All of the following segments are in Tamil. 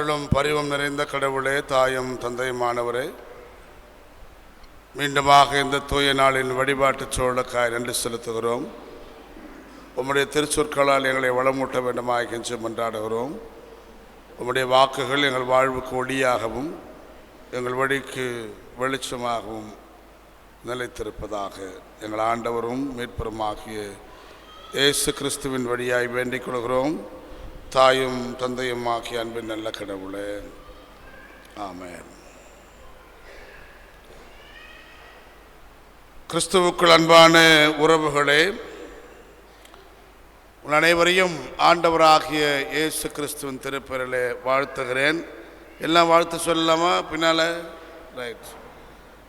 அருளும் பரிவும் நிறைந்த கடவுளே, தாயும் தந்தையுமானவரே, மீண்டுமாக இந்த தூய நாளின் வழிபாட்டு சூழலுக்காய் நன்றி செலுத்துகிறோம். உம்முடைய திருச்சொற்களால் எங்களை வளமூட்ட வேண்டுமாய் கெஞ்சி மன்றாடுகிறோம். உம்முடைய வாக்குகள் எங்கள் வாழ்வுக்கு ஒளியாகவும் எங்கள் வழிக்கு வெளிச்சமாகவும் நிலைத்திருப்பதாக எங்கள் ஆண்டவரும் மீட்பருமாகிய இயேசு கிறிஸ்துவின் வழியாய் வேண்டிக் கொள்கிறோம். தாயும் தந்தையும் ஆகிய அன்பின் நல்ல கடவுளே, ஆமென். கிறிஸ்துவுக்குள் அன்பான உறவுகளே, உங்கள் அனைவரையும் ஆண்டவராகிய இயேசு கிறிஸ்துவின் திருப்பெயரிலே வாழ்த்துகிறேன். எல்லாம் வாழ்த்து சொல்லலாமா? பின்னால் ரைட்.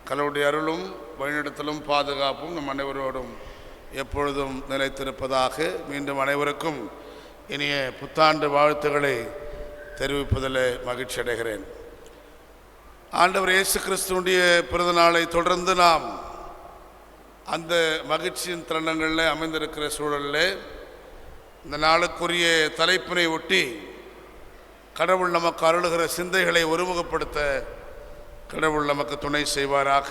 கடவுளுடைய அருளும் வழிநடத்தலும் பாதுகாப்பும் நம் அனைவரோடும் எப்பொழுதும் நிலைத்திருப்பதாக மீண்டும் அனைவருக்கும் இனிய புத்தாண்டு வாழ்த்துக்களை தெரிவிப்பதில் மகிழ்ச்சி அடைகிறேன். ஆண்டவர் இயேசு கிறிஸ்துவுடைய பிறந்த நாளை தொடர்ந்து நாம் அந்த மகிழ்ச்சியின் தருணங்களில் அமைந்திருக்கிற சூழலில் இந்த நாளுக்குரிய தலைப்பினை ஒட்டி கடவுள் நமக்கு அருளுகிற சிந்தைகளை ஒருமுகப்படுத்த கடவுள் நமக்கு துணை செய்வாராக.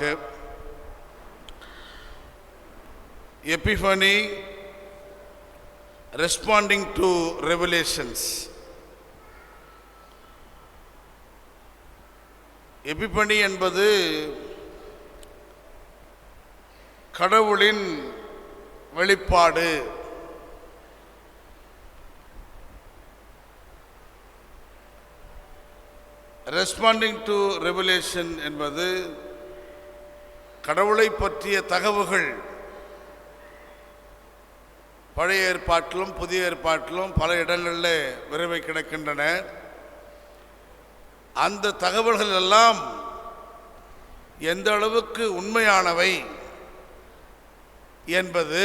Epiphany, responding to revelations. எபிபனி என்பது கடவுளின் வெளிப்பாடு. Responding to revelation என்பது கடவுளை பற்றிய தகவல்கள் பழைய ஏற்பாட்டிலும் புதிய ஏற்பாட்டிலும் பல இடங்களில் விரைவை கிடக்கின்றன. அந்த தகவல்கள் எல்லாம் எந்த அளவுக்கு உண்மையானவை என்பது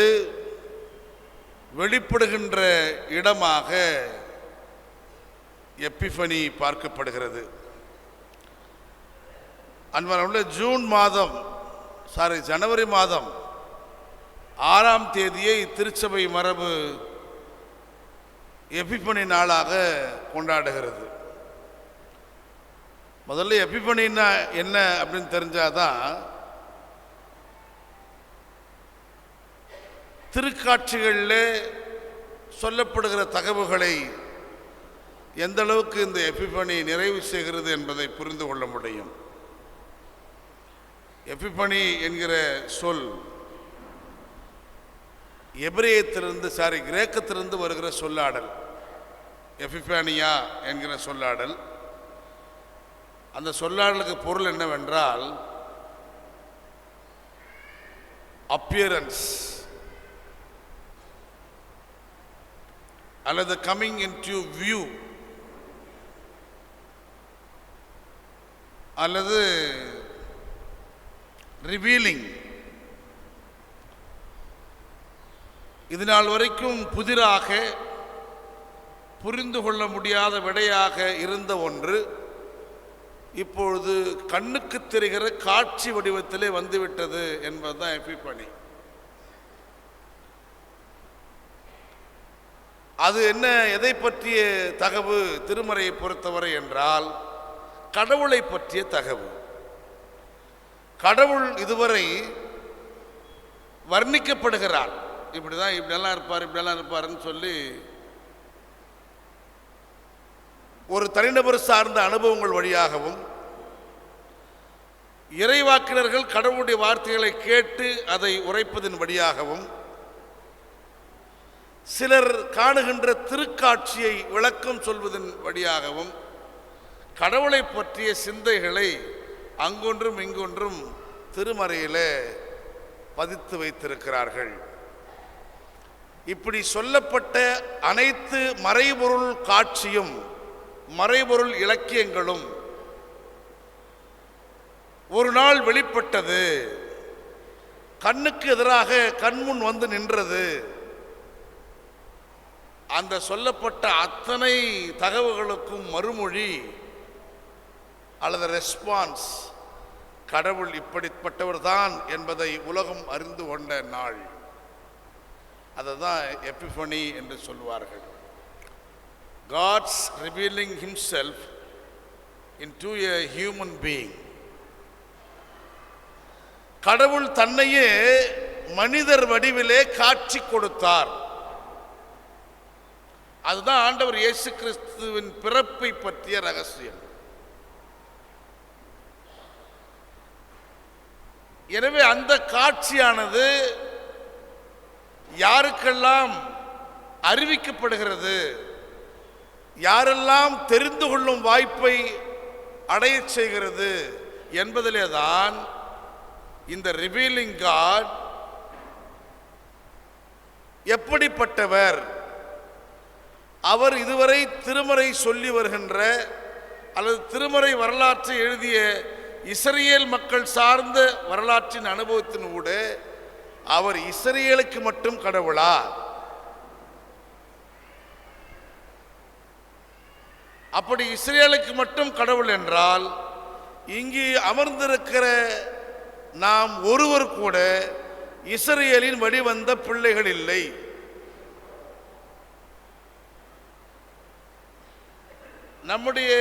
வெளிப்படுகின்ற இடமாக எபிஃபனி பார்க்கப்படுகிறது. ஜனவரி மாதம் 6ஆம் தேதியை திருச்சபை மரபு எபிஃபனி நாளாக கொண்டாடுகிறது. முதல்ல எபிஃபனின்னா என்ன அப்படின்னு தெரிஞ்சாதான் திருக்காட்சிகளில் சொல்லப்படுகிற தகவல்களை எந்த அளவுக்கு இந்த எபிஃபனி நிறைவு செய்கிறது என்பதை புரிந்து கொள்ள முடியும். எபிஃபனி என்கிற சொல் கிரேக்கத்திலிருந்து வருகிற சொல்லாடல். எபிஃபானியா என்கிற சொல்லாடல். அந்த சொல்லாடலுக்கு பொருள் என்னவென்றால் அப்பியரன்ஸ் அல்லது கமிங் இன்டு வியூ அல்லது ரிவீலிங். இதுநாள் வரைக்கும் புதிராக புரிந்து கொள்ள முடியாத விடையாக இருந்த ஒன்று இப்பொழுது கண்ணுக்கு தெரிகிற காட்சி வடிவத்திலே வந்துவிட்டது என்பதுதான் எபிஃபனி. அது என்ன, எதை பற்றிய தகவல் திருமறையை பொறுத்தவரை என்றால் கடவுளை பற்றிய தகவல். கடவுள் இதுவரை வர்ணிக்கப்படுகிறார். இப்படிதான், இப்படியெல்லாம் இருப்பாருன்னு சொல்லி ஒரு தனிநபர் சார்ந்த அனுபவங்கள் வழியாகவும் இறைவாக்கினர்கள் கடவுளுடைய வார்த்தைகளை கேட்டு அதை உரைப்பதன் வழியாகவும் சிலர் காணுகின்ற திருக்காட்சியை விளக்கம் சொல்வதன் வழியாகவும் கடவுளை பற்றிய சிந்தைகளை அங்கொன்றும் இங்கொன்றும் திருமறையிலே பதித்து வைத்திருக்கிறார்கள். இப்படி சொல்லப்பட்ட அனைத்து மறைபொருள் காட்சியும் மறைபொருள் இலக்கியங்களும் ஒரு நாள் வெளிப்பட்டது, கண்ணுக்கு எதிராக கண்முன் வந்து நின்றது. அந்த சொல்லப்பட்ட அத்தனை தகவல்களுக்கும் மறுமொழி அல்லது ரெஸ்பான்ஸ் கடவுள் இப்படிப்பட்டவர் தான் என்பதை உலகம் அறிந்து கொண்ட நாள். அதை தான் எபிஃபனி என்று சொல்வார்கள். God's revealing himself into a human being. கடவுள் தன்னையே மனிதர் வடிவிலே காட்சி கொடுத்தார். அதுதான் ஆண்டவர் இயேசு கிறிஸ்துவின் பிறப்பை பற்றிய ரகசியம். எனவே அந்த காட்சியானது யாருக்கெல்லாம் அறிவிக்கப்படுகிறது, யாரெல்லாம் தெரிந்து கொள்ளும் வாய்ப்பை அடைய செய்கிறது என்பதிலே தான் இந்த ரிவீலிங் காட் எப்படிப்பட்டவர், அவர் இதுவரை திருமறை சொல்லி வருகின்ற அல்லது திருமறை வரலாற்றை எழுதிய இஸ்ரேல் மக்கள் சார்ந்த வரலாற்றின் அனுபவத்தின் கூட அவர் இஸ்ரேலுக்கு மட்டும் கடவுளா, அப்படி இஸ்ரேலுக்கு மட்டும் கடவுள் என்றால் இங்கு அமர்ந்திருக்கிற நாம் ஒருவர் கூட இஸ்ரேலின் வழிவந்த பிள்ளைகள் இல்லை. நம்முடைய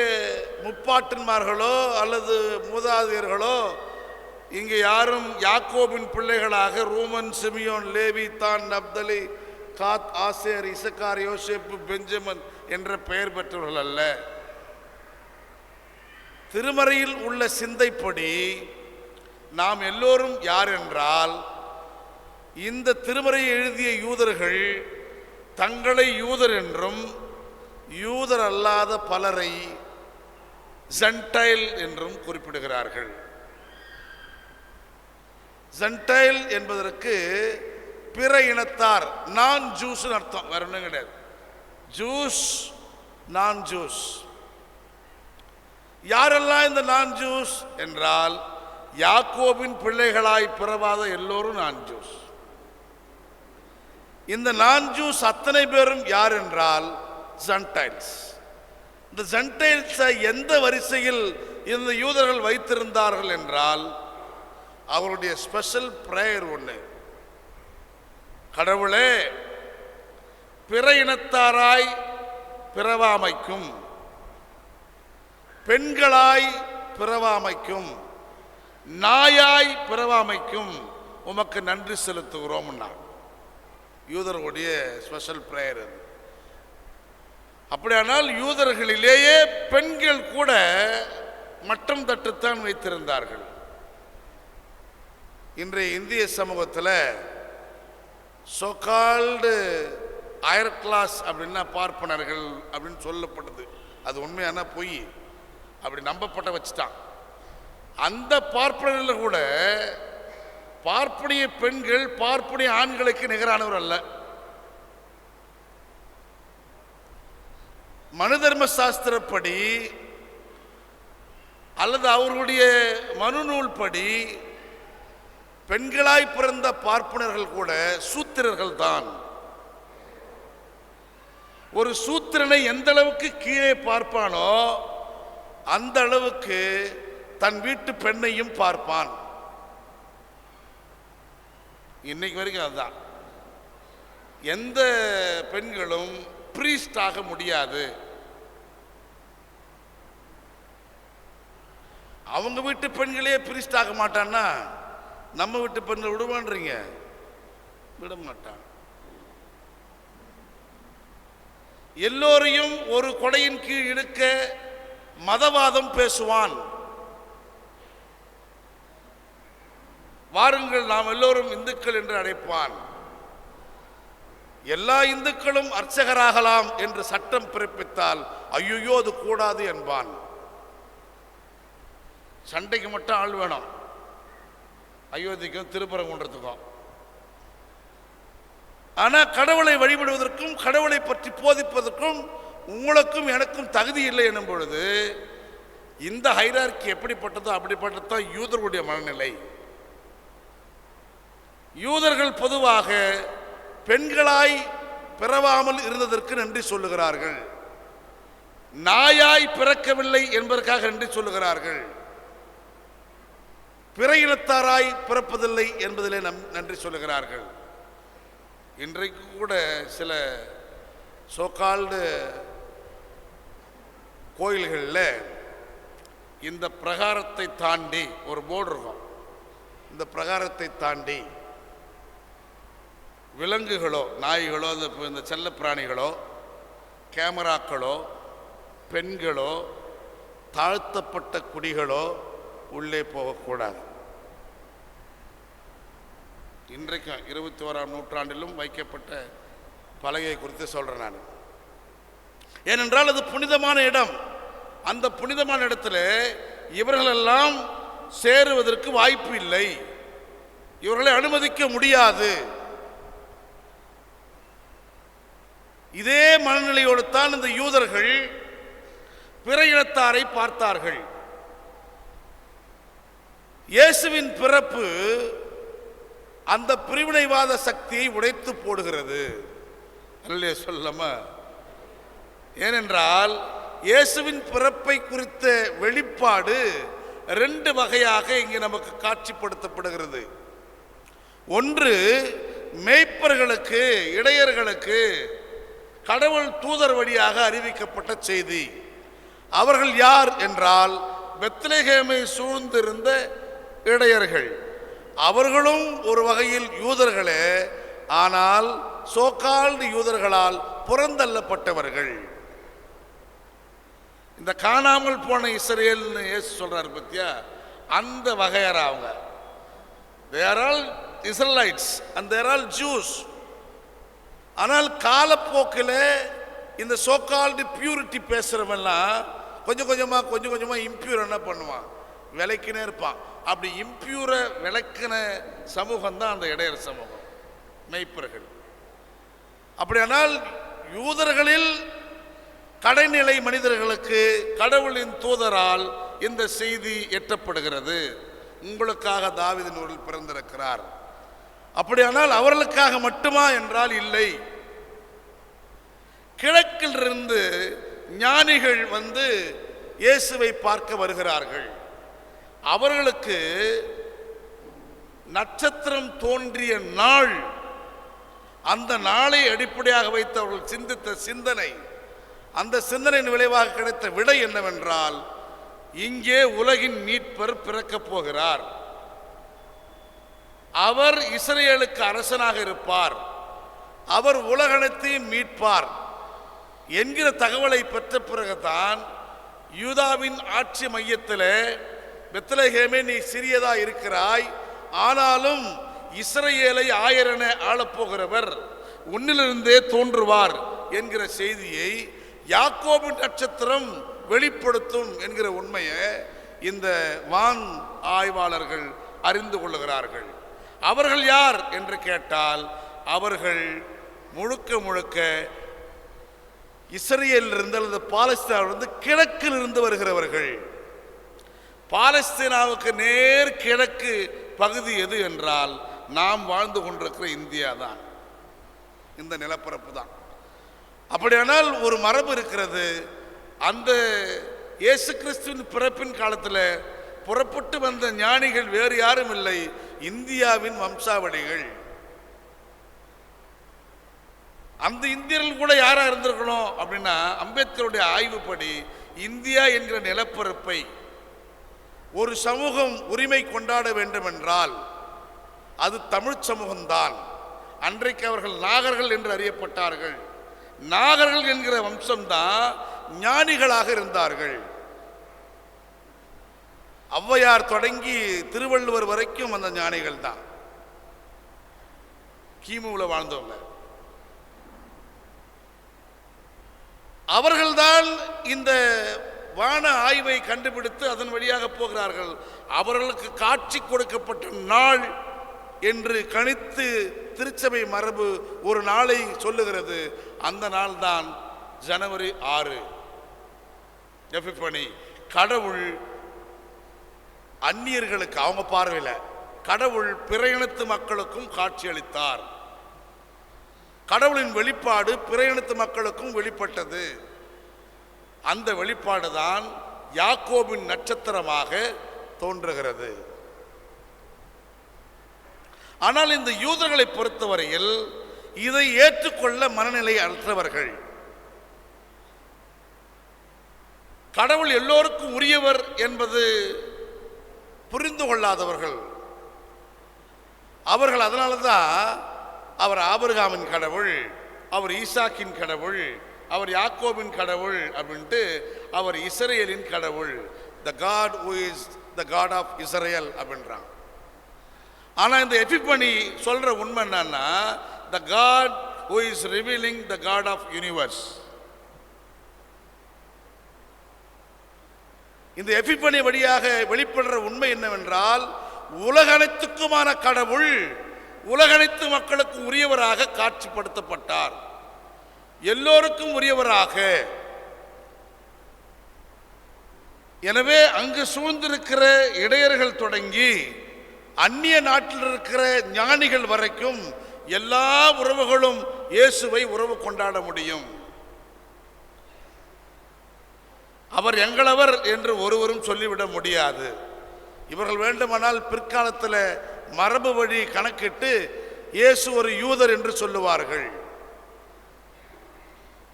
முப்பாட்டன்மார்களோ அல்லது மூதாதையர்களோ இங்கே யாரும் யாக்கோபின் பிள்ளைகளாக ரூமன், சிமியோன், லேவி, தான், நப்தலி, காத், ஆசேர், இசக்கார், யோசேப்பு, பெஞ்சமின் என்ற பெயர் பெற்றவர்கள் அல்ல. திருமறையில் உள்ள சிந்தைப்படி நாம் எல்லோரும் யார் என்றால், இந்த திருமறையை எழுதிய யூதர்கள் தங்களை யூதர் என்றும் யூதர் அல்லாத பலரை ஜென்டைல் என்றும் குறிப்பிடுகிறார்கள். ஜென்டைல் என்பதற்கு பிற இனத்தார், நான் ஜூஸ் அர்த்தம், வேற ஒன்றும் கிடையாது. ஜூஸ், நான் ஜூஸ். யாரெல்லாம் இந்த நான் ஜூஸ் என்றால், யாக்கோபின் பிள்ளைகளாய் பிறவாத எல்லோரும் நான் ஜூஸ். இந்த நான் ஜூஸ் அத்தனை பேரும் யார் என்றால் ஜென்டைல்ஸ். இந்த ஜென்டைல்ஸை எந்த வரிசையில் இந்த யூதர்கள் வைத்திருந்தார்கள் என்றால், அவருடைய ஸ்பெஷல் பிரேயர் ஒன்று, கடவுளே பிற இனத்தாராய் பிறவாமைக்கும் பெண்களாய் பிறவாமைக்கும் நாயாய் பிறவாமைக்கும் உமக்கு நன்றி செலுத்துகிறோம். யூதர்களுடைய ஸ்பெஷல் பிரேயர். அப்படியானால் யூதர்களிலேயே பெண்கள் கூட மட்டம் தட்டுத்தான் வைத்திருந்தார்கள். இன்றைய இந்திய சமூகத்தில் சோகால்டு ஹையர் கிளாஸ் அப்படின்னா பார்ப்பனர்கள் அப்படின்னு சொல்லப்படுது. அது உண்மையான பொய், அப்படி நம்பப்பட்ட வச்சுட்டான். அந்த பார்ப்பனர்கள் கூட பார்ப்பனிய பெண்கள் பார்ப்பனிய ஆண்களுக்கு நிகரானவர் அல்ல. மனு தர்ம சாஸ்திரப்படி அல்லது அவர்களுடைய மனு நூல் படி பெண்களாய் பிறந்த பார்ப்பனர்கள் கூட சூத்திரர்கள் தான். ஒரு சூத்திரனை எந்த அளவுக்கு கீழே பார்ப்பானோ அந்த அளவுக்கு தன் வீட்டு பெண்ணையும் பார்ப்பான். இன்னைக்கு வரைக்கும் அதுதான். எந்த பெண்களும் பிரீஸ்ட் ஆக முடியாது. அவங்க வீட்டு பெண்களே பிரீஸ்ட் ஆக மாட்டான்னா நம்ம வீட்டு பெண்கள் விடுவான்றீங்க? விட மாட்டான். எல்லோரையும் ஒரு கொடையின் கீழ் இழுக்க மதவாதம் பேசுவான். வாருங்கள் நாம் எல்லோரும் இந்துக்கள் என்று அழைப்பான். எல்லா இந்துக்களும் அர்ச்சகராகலாம் என்று சட்டம் பிறப்பித்தால் ஐயோ அது கூடாது என்பான். சண்டைக்கு மட்டும் ஆள் வேணும், அயோத்திக்கும் திருப்பரங்குன்றத்துக்கும். ஆனால் கடவுளை வழிபடுவதற்கும் கடவுளை பற்றி போதிப்பதற்கும் உங்களுக்கும் எனக்கும் தகுதி இல்லை எனும் பொழுது இந்த ஹைரார்கி எப்படிப்பட்டதோ அப்படிப்பட்டதான் யூதர்களுடைய மனநிலை. யூதர்கள் பொதுவாக பெண்களாய் பிறவாமல் இருந்ததற்கு நன்றி சொல்லுகிறார்கள். நாயாய் பிறக்கவில்லை என்பதற்காக நன்றி சொல்லுகிறார்கள். பிற இனத்தாராய் பிறப்பதில்லை என்பதிலே நன்றி சொல்லுகிறார்கள். இன்றைக்கு கூட சில சோகால்டு கோயில்களில் இந்த பிரகாரத்தை தாண்டி ஒரு போர்டு இருக்கும். இந்த பிரகாரத்தை தாண்டி விலங்குகளோ நாய்களோ இந்த செல்ல பிராணிகளோ கேமராக்களோ பெண்களோ தாழ்த்தப்பட்ட குடிகளோ உள்ளே போகக்கூடாது. இன்றைக்கும் 21ஆம் நூற்றாண்டிலும் வைக்கப்பட்ட பலகை குறித்து சொல்கிறேன் நான். ஏனென்றால் அது புனிதமான இடம். அந்த புனிதமான இடத்துல இவர்களெல்லாம் சேருவதற்கு வாய்ப்பு இல்லை. இவர்களை அனுமதிக்க முடியாது. இதே மனநிலையோடு தான் இந்த யூதர்கள் பிற இனத்தாரை பார்த்தார்கள். இயேசுவின் பிறப்பு அந்த பிரிவினைவாத சக்தியை உடைத்து போடுகிறது. அல்லே சொல்லமா? ஏனென்றால் இயேசுவின் பிறப்பை குறித்த வெளிப்பாடு 2 வகையாக இங்கே நமக்கு காட்சிப்படுத்தப்படுகிறது. ஒன்று, மேய்ப்பர்களுக்கு இடையர்களுக்கு கடவுள் தூதர் வழியாக அறிவிக்கப்பட்ட செய்தி. அவர்கள் யார் என்றால் பெத்லகேமை சூழ்ந்திருந்த இடையர்கள். அவர்களும் ஒரு வகையில் யூதர்களே, ஆனால் சோகால்டு யூதர்களால் புறந்தள்ளப்பட்டவர்கள். இந்த காணாமல் போன இஸ்ரேல்னு இயேசு சொல்றாரு பத்தியா, அந்த வகையற அவங்க. they are all Israelites and they are all Jews. ஆனால் காலப்போக்கில் இந்த சோகால்டு பியூரிட்டி பேசுறவெல்லாம் கொஞ்சம் கொஞ்சமா இம்பியூர் என்ன பண்ணுவான், விளக்கினே இருப்பான். அப்படி இம்பியூரை விளக்கின சமூகம் தான் அந்த இடையர் சமூகம், மெய்ப்பர்கள். அப்படியானால் யூதர்களில் கடைநிலை மனிதர்களுக்கு கடவுளின் தூதரால் இந்த செய்தி எட்டப்படுகிறது. உங்களுக்காக தாவீதின் ஊரில் பிறந்திருக்கிறார். அப்படியானால் அவர்களுக்காக மட்டுமா என்றால் இல்லை. கிழக்கிலிருந்து ஞானிகள் வந்து இயேசுவை பார்க்க வருகிறார்கள். அவர்களுக்கு நட்சத்திரம் தோன்றிய நாள், அந்த நாளை அடிப்படையாக வைத்து அவர்கள் சிந்தித்த சிந்தனை, அந்த சிந்தனையின் விளைவாக கிடைத்த விடை என்னவென்றால், இங்கே உலகின் மீட்பர் பிறக்கப் போகிறார். அவர் இஸ்ரேலுக்கு அரசனாக இருப்பார், அவர் உலகனைத்தையும் மீட்பார் என்கிற தகவலை பெற்ற பிறகுதான் யூதாவின் ஆட்சி மையத்தில் பெத்லகேமே நீ சிறியதா இருக்கிறாய், ஆனாலும் இஸ்ரேலை ஆயரென ஆளப்போகிறவர் உன்னிலிருந்தே தோன்றுவார் என்கிற செய்தியை யாக்கோபின் நட்சத்திரம் வெளிப்படுத்தும் என்கிற உண்மையை இந்த வான் ஆய்வாளர்கள் அறிந்து கொள்ளுகிறார்கள். அவர்கள் யார் என்று கேட்டால், அவர்கள் முழுக்க இஸ்ரேலிலிருந்து அல்லது பாலஸ்தீனாவிலிருந்து கிழக்கில் இருந்து வருகிறவர்கள். பாலஸ்தீனாவுக்கு நேர் கிழக்கு பகுதி எது என்றால் நாம் வாழ்ந்து கொண்டிருக்கிற இந்தியா தான், இந்த நிலப்பரப்பு தான். அப்படியானால் ஒரு மரபு இருக்கிறது. அந்த இயேசு கிறிஸ்துவின் பிறப்பின் காலத்தில் புறப்பட்டு வந்த ஞானிகள் வேறு யாரும் இல்லை, இந்தியாவின் வம்சாவளிகள். அந்த இந்தியர்கள் கூட யாரா இருந்திருக்கணும் அப்படின்னா, அம்பேத்கருடைய ஆய்வுப்படி இந்தியா என்கிற நிலப்பரப்பை ஒரு சமூகம் உரிமை கொண்டாட வேண்டும் என்றால் அது தமிழ் சமூகம்தான். அன்றைக்கு அவர்கள் நாகர்கள் என்று அறியப்பட்டார்கள். நாகர்கள் என்கிற வம்சம்தான் ஞானிகளாக இருந்தார்கள். ஔவையார் தொடங்கி திருவள்ளுவர் வரைக்கும் அந்த ஞானிகள் தான் கிமுல வாழ்ந்தவங்க. அவர்கள்தான் இந்த வான ஆய்வை கண்டுபிடித்து அதன் வழியாக போகிறார்கள். அவர்களுக்கு காட்சி கொடுக்கப்பட்ட நாள் என்று கணித்து திருச்சபை மரபு ஒரு நாளை சொல்லுகிறது. அந்த நாள் தான் ஜனவரி 6 எபிஃபனி. கடவுள் அந்நியர்களுக்கு, அவங்க பார்வையில் கடவுள் பிற இனத்து மக்களுக்கும் காட்சி அளித்தார். கடவுளின் வெளிப்பாடு பிற இனத்து மக்களுக்கும் வெளிப்பட்டது. அந்த வெளிப்பாடு தான் யாக்கோபின் நட்சத்திரமாக தோன்றுகிறது. ஆனால் இந்த யூதர்களை பொறுத்தவரையில் இதை ஏற்றுக்கொள்ள மனநிலை அற்றவர்கள். கடவுள் எல்லோருக்கும் உரியவர் என்பது புரிந்து கொள்ளாதவர்கள் அவர்கள். அதனால தான் அவர் ஆபிரகாமின் கடவுள், அவர் ஈசாக்கின் கடவுள், அவர் யாக்கோபின் கடவுள் அப்படின்ட்டு அவர் இஸ்ரேலின் கடவுள், the God who is the God of Israel அப்படின்றாங்க. ஆனால் இந்த எபிபனி சொல்ற உண்மை என்னன்னா, the God who is revealing the God of universe. இந்த எபிபனி வழியாக வெளிப்படுற உண்மை என்னவென்றால், உலகனைத்துக்குமான கடவுள் உலகனைத்து மக்களுக்கு உரியவராக காட்சிப்படுத்தப்பட்டார், எல்லோருக்கும் உரியவராக. எனவே அங்கு சூழ்ந்திருக்கிற இடையர்கள் தொடங்கி அந்நிய நாட்டில் இருக்கிற ஞானிகள் வரைக்கும் எல்லா உறவுகளும் இயேசுவை உறவு கொண்டாட முடியும். அவர் எங்களவர் என்று ஒருவரும் சொல்லிவிட முடியாது. இவர்கள் வேண்டுமானால் பிற்காலத்தில் மரபு வழி கணக்கிட்டு இயேசு ஒரு யூதர் என்று சொல்லுவார்கள்.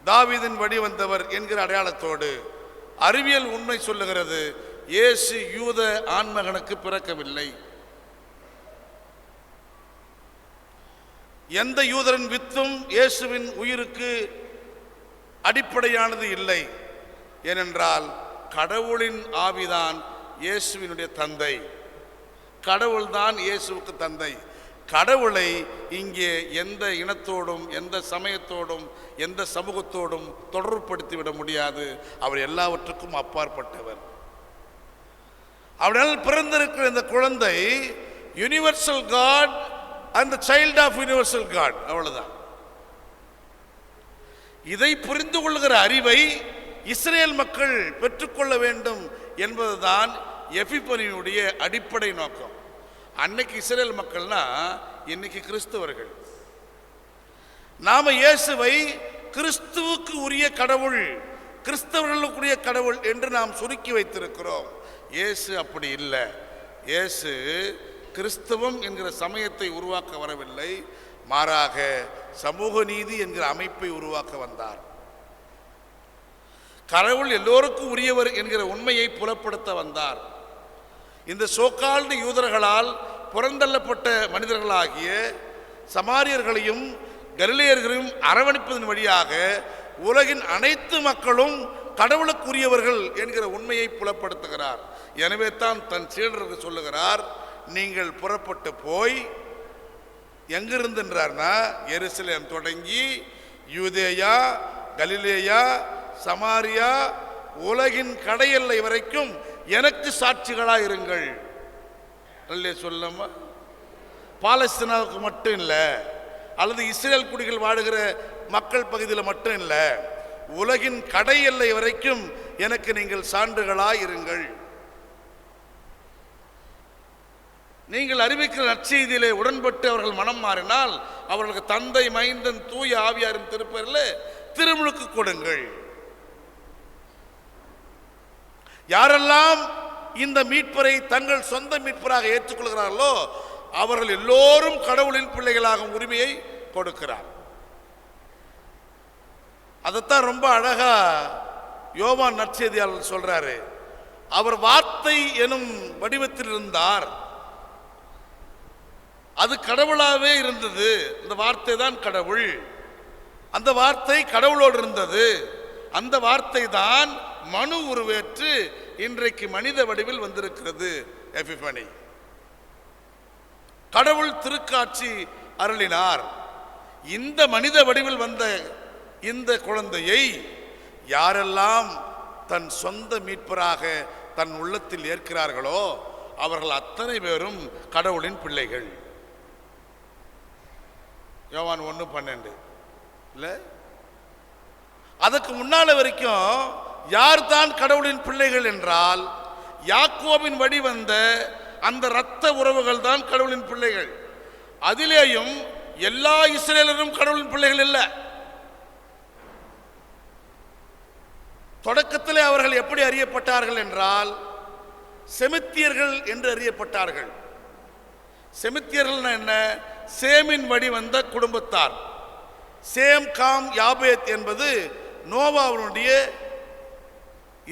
தாவீதின் வழி வந்தவர் என்கிற அடையாளத்தோடு. அறிவியல் உண்மை சொல்லுகிறது, இயேசு யூத ஆண்மகனுக்கு பிறக்கவில்லை. எந்த யூதரின் வித்தும் இயேசுவின் உயிருக்கு அடிப்படையானது இல்லை. ஏனென்றால் கடவுளின் ஆவிதான் இயேசுவினுடைய தந்தை, கடவுள்தான் இயேசுவுக்கு தந்தை. கடவுளை இங்கே எந்த இனத்தோடும் எந்த சமயத்தோடும் எந்த சமூகத்தோடும் தொடர்புபடுத்திவிட முடியாது. அவர் எல்லாவற்றுக்கும் அப்பாற்பட்டவர். அவரால் பிறந்திருக்கிற இந்த குழந்தை universal god and the child of universal god, அவ்வளவுதான். இதை புரிந்து கொள்கிற அறிவை இஸ்ரேல் மக்கள் பெற்றுக்கொள்ள வேண்டும் என்பதுதான் எபிபனியுடைய அடிப்படை நோக்கம். அன்னைக்கு இஸ்ரேல் மக்கள்னா இன்னைக்கு கிறிஸ்தவர்கள். நாம இயேசுவை கிறிஸ்துவுக்கு உரிய கடவுள், கிறிஸ்தவர்களுக்குரிய கடவுள் என்று நாம் சுருக்கி வைத்திருக்கிறோம். இயேசு அப்படி இல்லை. இயேசு கிறிஸ்தவம் என்கிற சமயத்தை உருவாக்க வரவில்லை, மாறாக சமூக நீதி என்கிற அமைப்பை உருவாக்க வந்தார். கடவுள் எல்லோருக்கும் உரியவர் என்கிற உண்மையை புலப்படுத்த வந்தார். இந்த சோகால்டு யூதர்களால் புறந்தள்ளப்பட்ட மனிதர்களாகிய சமாரியர்களையும் கலிலேயர்களையும் அரவணைப்பதன் வழியாக உலகின் அனைத்து மக்களும் கடவுளுக்குரியவர்கள் என்கிற உண்மையை புலப்படுத்துகிறார். எனவே தான் தன் சீடருக்கு சொல்லுகிறார், நீங்கள் புறப்பட்டு போய் எங்கிருந்துன்றார்னா எருசலேம் தொடங்கி யூதேயா, கலிலேயா, சமாரியா, உலகின் கடையெல்லை வரைக்கும் எனக்கு சாட்சிகளாக இருங்கள். சொல்லமா, பாலஸ்தீனாவுக்கு மட்டும் இல்லை, அல்லது இஸ்ரேல் குடிகள் வாழுகிற மக்கள் பகுதியில் மட்டும் இல்லை, உலகின் கடை எல்லை வரைக்கும் எனக்கு நீங்கள் சான்றுகளாய் இருங்கள். நீங்கள் அறிவிக்கிற நற்செய்தியிலே உடன்பட்டு அவர்கள் மனம் மாறினால் அவர்களுக்கு தந்தை, மைந்தன், தூய ஆவியாரின் திருப்பெயரில் திருமுழுக்கு கொடுங்கள். யாரெல்லாம் இந்த மீட்பரை தங்கள் சொந்த மீட்பராக ஏற்றுக்கொள்கிறார்களோ அவர்கள் எல்லோரும் கடவுளின் பிள்ளைகளாகும் உரிமையை கொடுக்கிறார். அதைத்தான் ரொம்ப அழகா யோவான் நற்செய்தியாளர் சொல்றாரு. அவர் வார்த்தை எனும் வடிவத்தில் இருந்தார், அது கடவுளாகவே இருந்தது, இந்த வார்த்தை தான் கடவுள், அந்த வார்த்தை கடவுளோடு இருந்தது, அந்த வார்த்தை தான் மனு உருவேற்று இன்றைக்கு மனித வடிவில் வந்திருக்கிறது. எபிபனி, கடவுள் திருக்காட்சி அருளினார். இந்த மனித வடிவில் வந்த இந்த குழந்தையை யாரெல்லாம் தன் சொந்த மீட்பராக தன் உள்ளத்தில் ஏற்கிறார்களோ அவர்கள் அத்தனை பேரும் கடவுளின் பிள்ளைகள். யோவான் 1:12 இல்ல? அதுக்கு முன்னால வரைக்கும் யார் தான் கடவுளின் பிள்ளைகள் என்றால் யாக்கோபின் வழி வந்த அந்த இரத்த உறவுகள் தான் கடவுளின் பிள்ளைகள். அதிலேயும் எல்லா இஸ்ரேலரும் கடவுளின் பிள்ளைகள் இல்லை. தொடக்கத்திலே அவர்கள் எப்படி அறியப்பட்டார்கள் என்றால் செமித்தியர்கள் என்று அறியப்பட்டார்கள். செமித்தியர்கள் என்ன? சேமின் வழி வந்த குடும்பத்தார். சேம், காம், யாபேத் என்பது நோவாவுடைய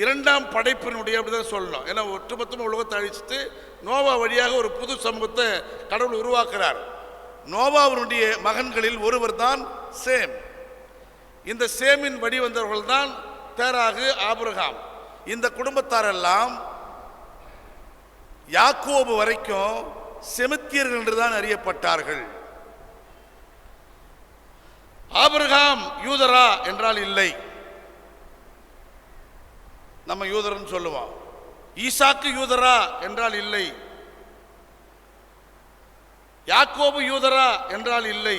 இரண்டாம் படைப்பினுடைய அப்படிதான் சொல்லணும். ஏன்னா ஒட்டுமொத்தமாக உலகத்தை அழிச்சிட்டு நோவா வழியாக ஒரு புது சமூகத்தை கடவுள் உருவாக்குறார். நோவாவினுடைய மகன்களில் ஒருவர் தான் சேம். இந்த சேமின் வழி வந்தவர்கள் தான் தேராகு, ஆபிரகாம். இந்த குடும்பத்தாரெல்லாம் யாக்கோபு வரைக்கும் செமித்தியர்கள் என்றுதான் அறியப்பட்டார்கள். ஆபிரகாம் யூதரா என்றால் இல்லை, நம்ம யூதர்னு சொல்லுவோம். ஈசாக்கு யூதரா என்றால் இல்லை, யாக்கோபு யூதரா என்றால் இல்லை,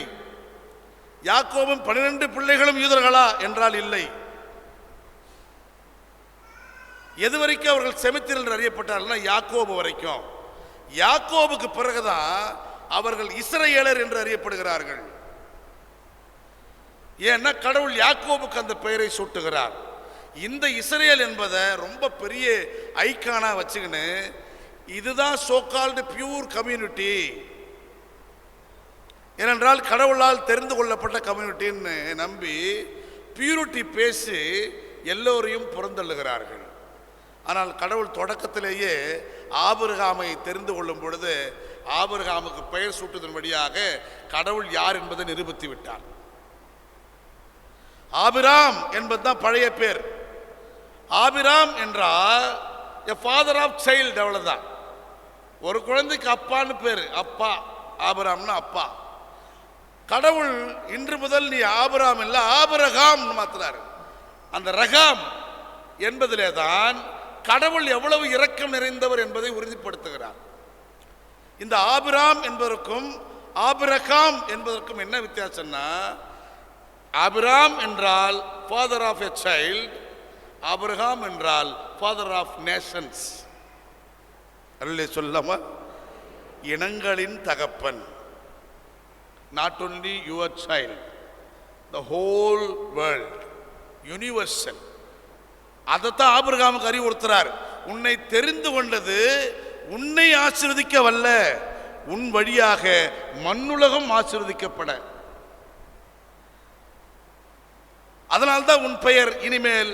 யாக்கோபின் 12 பிள்ளைகளும் யூதர்களா என்றால் இல்லை. எது வரைக்கும் அவர்கள் செமித்தியர்கள் என்று அறியப்பட்டார்கள்? யாக்கோபு வரைக்கும். யாக்கோபுக்கு பிறகுதான் அவர்கள் இஸ்ரவேலர் என்று அறியப்படுகிறார்கள். ஏன்னா கடவுள் யாக்கோபுக்கு அந்த பெயரை சூட்டுகிறார். இந்த இஸ்ரேல் என்பதை ரொம்ப பெரிய ஐக்கானா வச்சுக்கின்னு இதுதான் சோகால்டு பியூர் கம்யூனிட்டி, ஏனென்றால் கடவுளால் தெரிந்து கொள்ளப்பட்ட கம்யூனிட்டின்னு நம்பி பியூரிட்டி பேசி எல்லோரையும் புறந்தள்ளுகிறார்கள். ஆனால் கடவுள் தொடக்கத்திலேயே ஆபிரகாமை தெரிந்து கொள்ளும் பொழுது ஆபிரகாமுக்கு பெயர் சூட்டுவதன் வழியாக கடவுள் யார் என்பதை நிரூபித்து விட்டார். ஆபிராம் என்பதுதான் பழைய பேர். ஆபிராம் என்றால் எ ஃபாதர் ஆஃப் சைல்டு, அவ்வளவுதான். ஒரு குழந்தைக்கு அப்பான்னு பேரு, அப்பா. ஆபிராம்னா அப்பா. கடவுள் இன்று முதல் நீ ஆபிராம் இல்ல ஆபிரகாம் மாத்துறாரு. அந்த ரகாம் என்பதிலே தான் கடவுள் எவ்வளவு இரக்கம் நிறைந்தவர் என்பதை உறுதிப்படுத்துகிறார். இந்த ஆபிராம் என்பதற்கும் ஆபிரகாம் என்பதற்கும் என்ன வித்தியாசம்னா, ஆபிராம் என்றால் father of a child, Abraham என்றால் ஃபாதர் ஆஃப் நேஷன்ஸ். அல்லே சொல்லாமா, இனங்களின் தகப்பன். Not only your child, the whole world, universal. அதைத்தான் ஆபிரகாமுக்கு அறிவுறுத்துறார். உன்னை தெரிந்து கொண்டது உன்னை ஆசீர்வதிக்க வல்ல, உன் வழியாக மண்ணுலகம் ஆசீர்வதிக்கப்பட. அதனால்தான் உன் பெயர் இனிமேல்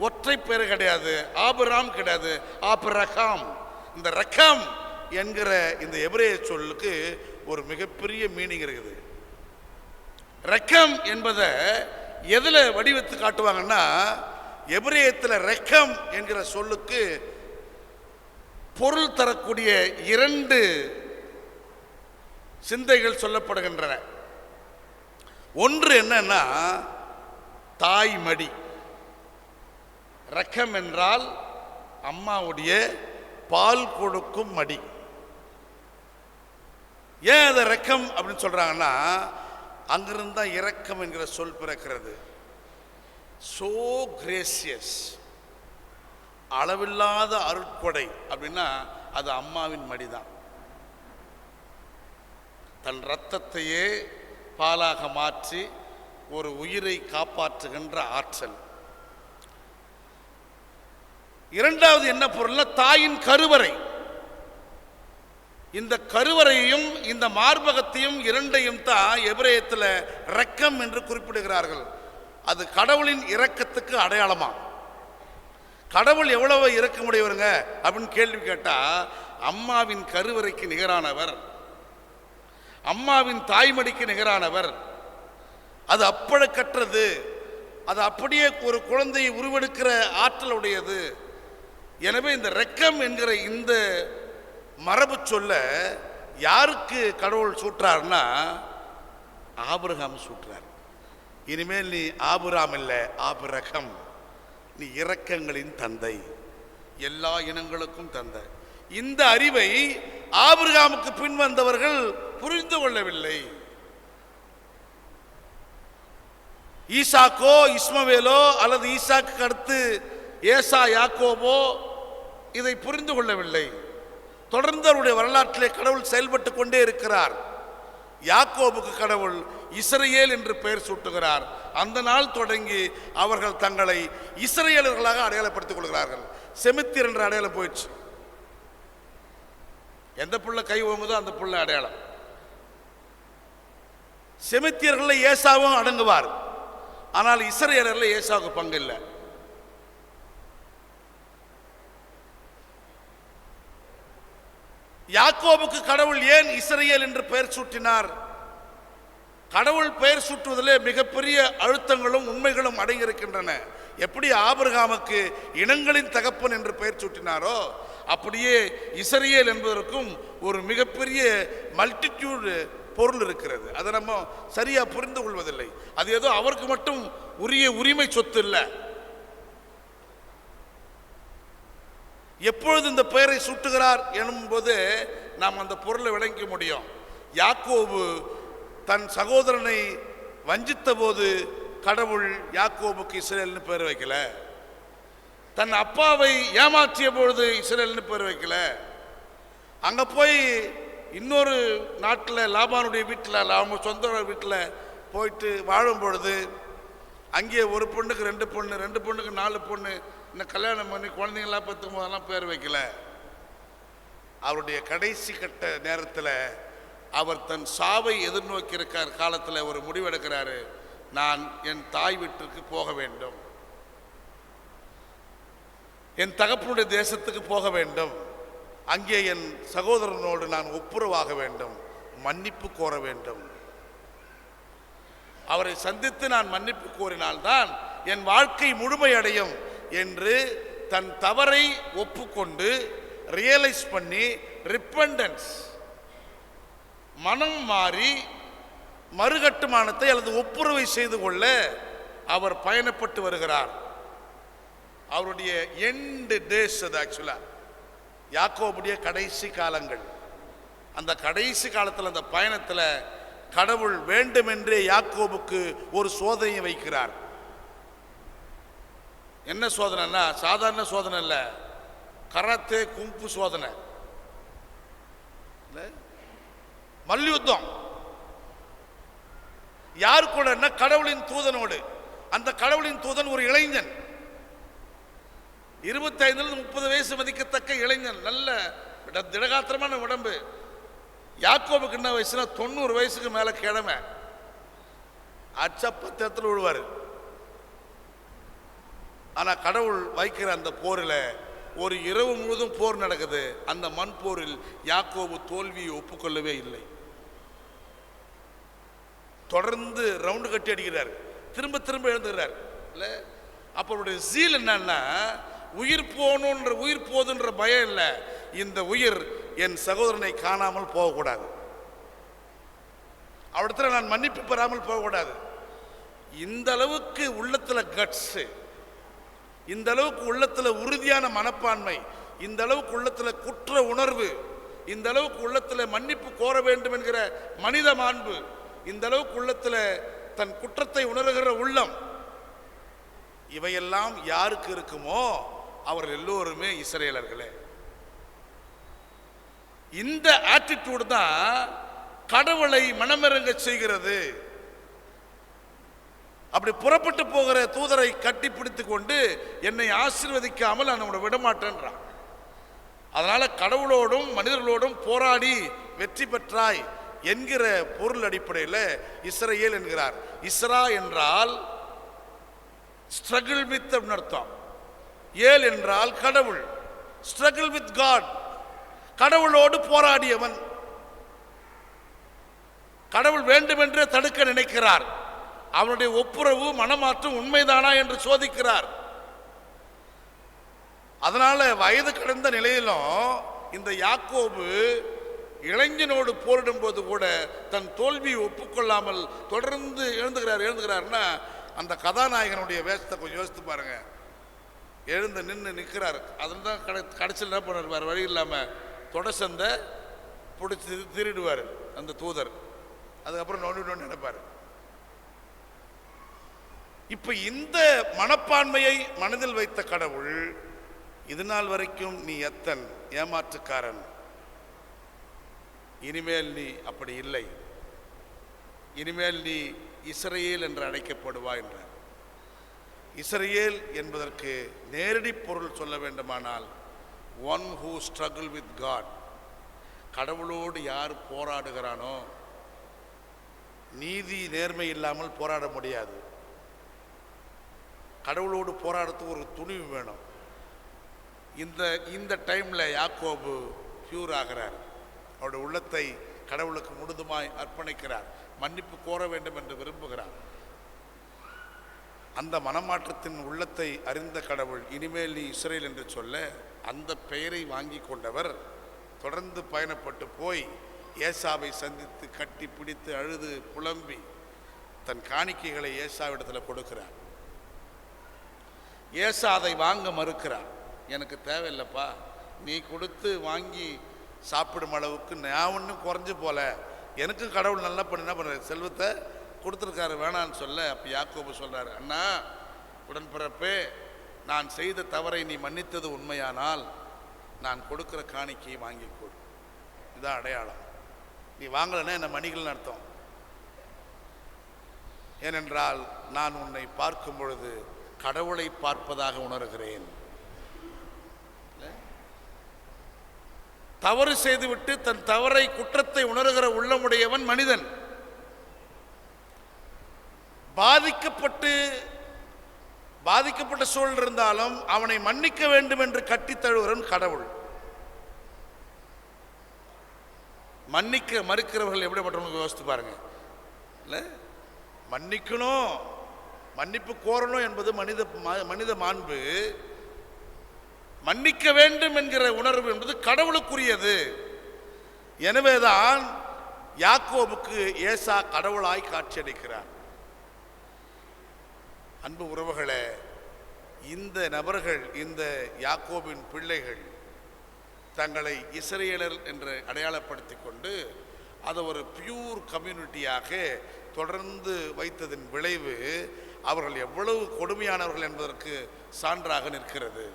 ஒற்றை பெயர் கிடையாது, ஆபிராம் கிடையாது, ஆபிரகாம். இந்த ரகாம் என்கிற இந்த எபிரேய சொல்லுக்கு ஒரு மிகப்பெரிய மீனிங் இருக்குது. ரக்கம் என்பதை எதுல வடிவத்து காட்டுவாங்கன்னா, எபிரேயத்தில் ரக்கம் என்கிற சொல்லுக்கு பொருள் தரக்கூடிய 2 சிந்தைகள் சொல்லப்படுகின்றன. ஒன்று என்னன்னா தாய்மடி. ரக்கம் என்றால் அம்மாவுடைய பால் கொடுக்கும் மடி. ஏன் அதை ரக்கம் அப்படின்னு சொல்றாங்கன்னா, அங்கிருந்து தான் இரக்கம் என்கிற சொல் பிறக்கிறது. சோ கிரேசியஸ், அளவில்லாத அருட்கொடை அப்படின்னா அது அம்மாவின் மடிதான். தன் இரத்தத்தையே பாலாக மாற்றி ஒரு உயிரை காப்பாற்றுகின்ற ஆற்றல். இரண்டாவது என்ன பொருள்னா தாயின் கருவறை. இந்த கருவறையையும் இந்த மார்பகத்தையும் இரண்டையும் தான் எபிரேயத்தில் இரக்கம் என்று குறிப்பிடுகிறார்கள். அது கடவுளின் இரக்கத்துக்கு அடையாளமா. கடவுள் எவ்வளவு இரக்கமுடையவருங்க அப்படின்னு கேள்வி கேட்டா, அம்மாவின் கருவறைக்கு நிகரானவர், அம்மாவின் தாய்மடிக்கு நிகரானவர். அது அப்பழக்கற்றது, அது அப்படியே ஒரு குழந்தையை உருவெடுக்கிற ஆற்றல் உடையது. எனவே இந்த இரக்கம் என்கிற இந்த மரபு சொல்ல யாருக்கு கடவுள் சூட்டுறார்னா ஆபிரகாம் சூட்டுறார். இனிமேல் நீ ஆபிராம் இல்லை, ஆபிரகம். நீ இரக்கங்களின் தந்தை, எல்லா இனங்களுக்கும் தந்தை. இந்த அறிவை ஆபிரகாமுக்கு பின் வந்தவர்கள் புரிந்து கொள்ளவில்லை. ஈசாக்கோ இஸ்மவேலோ அல்லது ஈசாக்கு அடுத்து ஏசா யாக்கோபோ இதை புரிந்து கொள்ளவில்லை. தொடர்ந்து அவருடைய வரலாற்றிலே கடவுள் செயல்பட்டு கொண்டே இருக்கிறார். யாக்கோபுக்கு கடவுள் இஸ்ரவேல் என்று பெயர் சூட்டுகிறார். அந்த நாள் தொடங்கி அவர்கள் தங்களை இஸ்ரவேலர்களாக அடையாளப்படுத்திக் கொள்கிறார்கள். செமித்தியர் என்ற அடையாளம் போயிடுச்சு. எந்த புள்ள கை ஓங்குதோ அந்த புள்ள அடையாளம். செமித்தியர்கள் ஏசாவும் அடங்குவார், ஆனால் இஸ்ரவேலர்கள் ஏசாவுக்கு பங்கு இல்லை. யாக்கோபுக்கு கடவுள் ஏன் இஸ்ரவேல் என்று பெயர் சூட்டினார்? கடவுள் பெயர் சூட்டுவதிலே மிகப்பெரிய அழுத்தங்களும் உண்மைகளும் அடங்கியிருக்கின்றன. எப்படி ஆபிரகாமுக்கு இனங்களின் தகப்பன் என்று பெயர் சூட்டினாரோ அப்படியே இஸ்ரவேல் என்பதற்கும் ஒரு மிகப்பெரிய மல்டிடியூட் பொருள் இருக்கிறது. அதை நம்ம சரியா புரிந்து கொள்வதில்லை. அது ஏதோ அவருக்கு மட்டும் உரிய உரிமை சொத்து இல்லை. எப்பொழுது இந்த பெயரை சூட்டுகிறார் எனும்போது நாம் அந்த பொருளை விளங்க முடியும். யாக்கோபு தன் சகோதரனை வஞ்சித்த போது கடவுள் யாக்கோபுக்கு இஸ்ரவேல்னு பேர் வைக்கல. தன் அப்பாவை ஏமாற்றிய பொழுது இஸ்ரவேல்னு பேர் வைக்கல. அங்க போய் இன்னொரு நாட்டில் லாபானுடைய வீட்டில் அவங்க சொந்த வீட்டில் போயிட்டு வாழும் பொழுது அங்கே ஒரு பொண்ணுக்கு 2 பொண்ணு, 2 பொண்ணுக்கு 4 பொண்ணு, இன்னும் கல்யாணம் பண்ணி குழந்தைங்களாம் பத்தும் போதெல்லாம் பேர் வைக்கல. அவருடைய கடைசி கட்ட நேரத்தில் அவர் தன் சாவை எதிர்நோக்கி இருக்கிற காலத்தில் ஒரு முடிவெடுக்கிறாரு. நான் என் தாய் வீட்டிற்கு போக வேண்டும், என் தகப்பனுடைய தேசத்துக்கு போக வேண்டும், அங்கே என் சகோதரனோடு நான் ஒப்புரவாக வேண்டும், மன்னிப்பு கோர வேண்டும். அவரை சந்தித்து நான் மன்னிப்பு கோரினால்தான் என் வாழ்க்கை முழுமையடையும் என்று தன் தவறை ஒப்புக்கொண்டு ரியலைஸ் பண்ணி ரிப்பெண்டன்ஸ் மனம் மாறி மறுகட்டுமானத்தை அல்லது ஒப்புரவை செய்து கொள்ள அவர் பயணப்பட்டு வருகிறார். அவருடைய எண்டு டேஸ் அது ஆக்சுவலா யாக்கோபுடைய கடைசி காலங்கள். அந்த கடைசி காலத்தில் அந்த பயணத்தில் கடவுள் வேண்டுமென்றே யாக்கோபுக்கு ஒரு சோதனையை வைக்கிறார். என்ன சோதனைன்னா சாதாரண சோதனை இல்லை, கராத்தே கும்பு சோதனை, மல்யுத்தம். யார் கூட? கடவுளின் தூதனோடு. அந்த கடவுளின் தூதன் ஒரு இளைஞன், 25-30 வயசு மதிக்கத்தக்க இளைஞன், நல்ல திடகாத்திரமான உடம்பு. யாக்கோபுக்கு என்ன வயசுனா 90 வயசுக்கு மேல கிழமை, அச்சப்பத்தில் விழுவார். ஆனா கடவுள் வைக்கிற அந்த போரில் ஒரு இரவு முழுதும் போர் நடக்குது. அந்த மண் போரில் யாக்கோபு தோல்வியை ஒப்புக்கொள்ளவே இல்லை. தொடர்ந்து ரவுண்டு கட்டி அடிக்கிறார், திரும்ப திரும்ப எழுந்துகிறார். இல்லை அப்போ அவருடைய ஜீல் என்னன்னா, உயிர் போகணுன்ற உயிர் போதுன்ற பயம் இல்லை, இந்த உயிர் என் சகோதரனை காணாமல் போகக்கூடாது, அவரிடத்துல நான் மன்னிப்பு பெறாமல் போகக்கூடாது. இந்த அளவுக்கு உள்ளத்தில் கட்ஸ், இந்த அளவுக்கு உள்ளத்தில் உறுதியான மனப்பான்மை, இந்த அளவுக்கு உள்ளத்தில் குற்ற உணர்வு, இந்த அளவுக்கு உள்ளத்தில் மன்னிப்பு கோர வேண்டும் என்கிற மனித மாண்பு, இந்த அளவுக்கு உள்ளத்தில் தன் குற்றத்தை உணர்கிற உள்ளம், இவையெல்லாம் யாருக்கு இருக்குமோ அவர்கள் எல்லோருமே இஸ்ரவேலர்களே. இந்த ஆட்டிடியூட் தான் கடவுளை மனமிறங்க செய்கிறது. அப்படி புறப்பட்டு போகிற தூதரை கட்டி பிடித்து கொண்டு என்னை ஆசீர்வதிக்காமல் நான் உன்னை விடமாட்டேன்றான். அதனால கடவுளோடும் மனிதர்களோடும் போராடி வெற்றி பெற்றாய் என்கிற பொருள் அடிப்படையில் இஸ்ரவேல் என்கிறார். இஸ்ரா என்றால் ஸ்ட்ரகிள் வித் அர்த்தம், ஏல் என்றால் கடவுள், ஸ்ட்ரகிள் வித் காட், கடவுளோடு போராடியவன். கடவுள் வேண்டுமென்றே தடுக்க நினைக்கிறார், அவனுடைய ஒப்புரவு மனமாற்றம் உண்மைதானா என்று சோதிக்கிறார். அதனால வயது கடந்த நிலையிலும் இந்த யாக்கோபு இளைஞனோடு போரிடும் போது கூட தன் தோல்வியை ஒப்புக்கொள்ளாமல் தொடர்ந்து எழுந்துகிறார்னா அந்த கதாநாயகனுடைய வேஷத்தை கொஞ்சம் யோசித்து பாருங்க. எழுந்து நிற்கிறார். அதில் தான் கடைசியில் என்ன பண்ணுவார், வேறு வழி இல்லாமல் தொடசந்தை பிடிச்சி திருடுவார் அந்த தூதர். அதுக்கப்புறம் நோண்டி நினைப்பார். இப்ப இந்த மனப்பான்மையை மனதில் வைத்த கடவுள் இது நாள் வரைக்கும் நீ எத்தன் ஏமாற்றுக்காரன், இனிமேல் நீ அப்படி இல்லை, இனிமேல் நீ இஸ்ரவேல் என்று அழைக்கப்படுவா என்றார். இஸ்ரவேல் என்பதற்கு நேரடி பொருள் சொல்ல வேண்டுமானால் one who struggle with god, கடவுளோடு யார் போராடுகிறானோ. நீதி நேர்மை இல்லாமல் போராட முடியாது. கடவுளோடு போராடுறதுக்கு ஒரு துணிவு வேணும். இந்த டைமில் யாக்கோபு பியூர் ஆகிறார். அவருடைய உள்ளத்தை கடவுளுக்கு முழுதுமாய் அர்ப்பணிக்கிறார். மன்னிப்பு கோர வேண்டும் என்று விரும்புகிறார். அந்த மனமாற்றத்தின் உள்ளத்தை அறிந்த கடவுள் இனிமேல் நீ இஸ்ரேல் என்று சொல்ல அந்த பெயரை வாங்கி கொண்டவர் தொடர்ந்து பயணப்பட்டு போய் ஏசாவை சந்தித்து கட்டி பிடித்து அழுது புலம்பி தன் காணிக்கைகளை ஏசாவிடத்தில் கொடுக்கிறார். ஏசா அதை வாங்க மறுக்கிறார். எனக்கு தேவையில்லைப்பா, நீ கொடுத்து வாங்கி சாப்பிடும் அளவுக்கு நான் ஒன்றும் குறைஞ்சு போல, எனக்கும் கடவுள் நல்லா என்ன பண்ணுற செல்வத்தை கொடுத்துருக்காரு வேணான்னு சொல்ல. அப்போ யாக்கோபு சொல்கிறார், அண்ணா உடன்பிறப்பே, நான் செய்த தவறை நீ மன்னித்தது உண்மையானால் நான் கொடுக்குற காணிக்கையை வாங்கி கொடு. இதுதான் அடையாளம். நீ வாங்கலைன்னா என்ன மணிகள்னு அர்த்தம். ஏனென்றால் நான் உன்னை பார்க்கும் பொழுது கடவுளை பார்ப்பதாக உணர்கிறேன். தவறு செய்துவிட்டு தன் தவறை குற்றத்தை உணர்கிற உள்ளமுடையவன் மனிதன். பாதிக்கப்பட்ட சூழல் இருந்தாலும் அவனை மன்னிக்க வேண்டும் என்று கட்டித்தழுகிறவன் கடவுள். மன்னிக்க மறுக்கிறவர்கள் எப்படிப்பட்டவங்க யோசித்து பாருங்க. இல்லை, மன்னிக்கணும், மன்னிப்பு கோரணும் என்பது மனித மாண்பு. மன்னிக்க வேண்டும் என்கிற உணர்வு என்பது கடவுளுக்குரியது. எனவேதான் யாக்கோபுக்கு ஏசா கடவுளாய் காட்சியளிக்கிறார். அன்பு உறவுகளே, இந்த நபர்கள், இந்த யாக்கோபின் பிள்ளைகள் தங்களை இஸ்ரேலர் என்று அடையாளப்படுத்தி கொண்டு அதை ஒரு பியூர் கம்யூனிட்டியாக தொடர்ந்து வைத்ததின் விளைவு அவர்கள் எவ்வளவு கொடுமையானவர்கள் என்பதற்கு சான்றாக நிற்கிறது.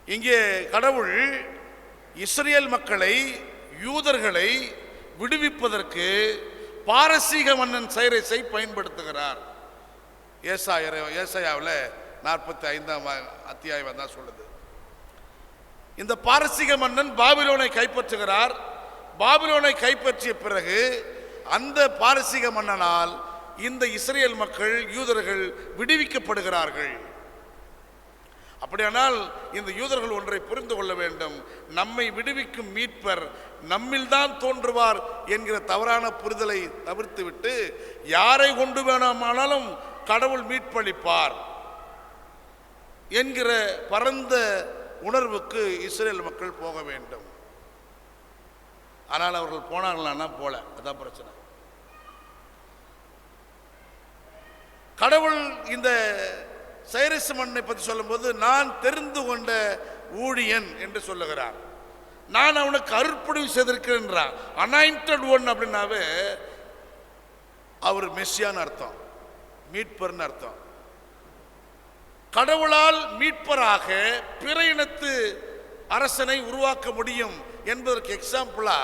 இங்கே கடவுள் இஸ்ரேல் மக்களை, யூதர்களை விடுவிப்பதற்கு பாரசீக மன்னன் சைரஸை பயன்படுத்துகிறார். ஏசாயாவில் 45ஆம் அத்தியாயம் தான் சொல்லுது. இந்த பாரசீக மன்னன் பாபிலோனை கைப்பற்றுகிறார். பாபிலோனை கைப்பற்றிய பிறகு அந்த பாரசீக மன்னனால் இந்த இஸ்ரேல் மக்கள், யூதர்கள் விடுவிக்கப்படுகிறார்கள். அப்படியானால் இந்த யூதர்கள் ஒன்றை புரிந்து கொள்ள வேண்டும். நம்மை விடுவிக்கும் மீட்பர் நம்மில்தான் தோன்றுவார் என்கிற தவறான புரிதலை தவிர்த்துவிட்டு யாரை கொண்டு வேணாமானாலும் கடவுள் மீட்பளிப்பார் என்கிற பரந்த உணர்வுக்கு இஸ்ரேல் மக்கள் போக வேண்டும். ஆனால் அவர்கள் போனார்களானா போல, அதான் பிரச்சனை. கடவுள் இந்த சைரஸ் மன்னனை பற்றி சொல்லும்போது நான் தெரிந்து கொண்ட ஊழியன் என்று சொல்லுகிறார். நான் அவனுக்கு அருட்பொழிவு செய்திருக்கிறேன். அனாயிண்டட் ஒன் அப்படின்னாவே அவர் மெஸ்ஸியான்னு அர்த்தம், மீட்பர்னு அர்த்தம். கடவுளால் மீட்பராக பிற இனத்து அரசனை உருவாக்க முடியும் என்பதற்கு எக்ஸாம்பிளா